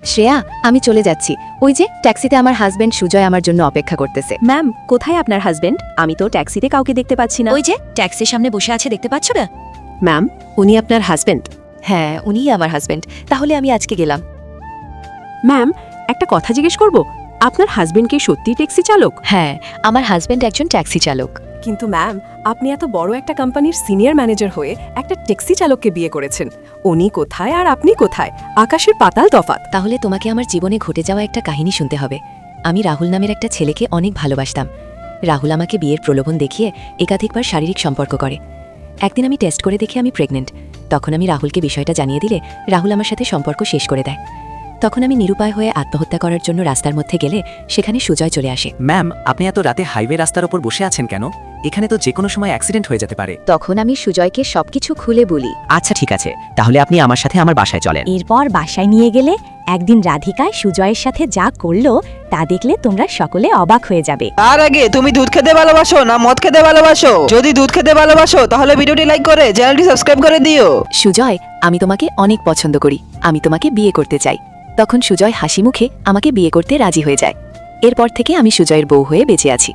শ্রেয়া, আমি চলে যাচ্ছি। ওই যে ট্যাক্সিতে আমার হাজবেন্ড সুজয় আমার জন্য অপেক্ষা করতেছে। ম্যাম, কোথায় আপনার হাজবেন্ড? আমি তো ট্যাক্সিতে কাউকে দেখতে পাচ্ছি না। ওই যে ট্যাক্সির সামনে বসে আছে, দেখতে পাচ্ছ না? ম্যাম, উনি আপনার হাজবেন্ড? হ্যাঁ, উনিই আমার হাজবেন্ড। তাহলে আমি আজকে গেলাম। ম্যাম, একটা কথা জিজ্ঞেস করব, আপনার হাজবেন্ড কি সত্যি ট্যাক্সি চালক? হ্যাঁ, আমার হাজবেন্ড একজন ট্যাক্সি চালক। কিন্তু ম্যাম, আপনি এত বড় একটা কোম্পানির সিনিয়র ম্যানেজার হয়ে একটা ট্যাক্সি চালককে বিয়ে করেছেন। উনি কোথায় আর আপনি কোথায়? আকাশের পাতাল তফাৎ। তাহলে তোমাকে আমার জীবনে ঘটে যাওয়া একটা কাহিনী শুনতে হবে। আমি রাহুল নামের একটা ছেলেকে অনেক ভালোবাসতাম। রাহুল আমাকে বিয়ের প্রলোভন দেখিয়ে একাধিকবার শারীরিক সম্পর্ক করে। একদিন আমি টেস্ট করে দেখি আমি প্রেগনেন্ট। তখন আমি রাহুলকে বিষয়টা জানিয়ে দিলে রাহুল আমার সাথে সম্পর্ক শেষ করে দেয়। তখন আমি নিরুপায় হয়ে আত্মহত্যা করার জন্য রাস্তার মধ্যে গেলে সেখানে সুজয় চলে আসে। ম্যাম, আপনি এত রাতে হাইওয়ে রাস্তার ওপর বসে আছেন কেন? এখানে তো যে কোনো সময় অ্যাক্সিডেন্ট হয়ে যেতে পারে। তখন আমি সুজয়কে সবকিছু খুলে বলি। আচ্ছা ঠিক আছে, তাহলে আপনি আমার সাথে আমার বাসায় চলেন। এরপর বাসায় নিয়ে গেলে একদিন রাধিকা সুজয়ের সাথে যা করলো তা দেখলে তোমরা সকলে অবাক হয়ে যাবে। তার আগে তুমি দুধ খেতে ভালোবাসো না মদ খেতে ভালোবাসো? যদি দুধ খেতে ভালোবাসো তাহলে ভিডিওটি লাইক করে চ্যানেলটি সাবস্ক্রাইব করে দিও। সুজয়, আমি তোমাকে অনেক পছন্দ করি। আমি তোমাকে বিয়ে করতে চাই। তখন সুজয় হাসি মুখে আমাকে বিয়ে করতে রাজি হয়ে যায়। এরপর থেকে আমি সুজয়ের বউ হয়ে বেঁচে আছি।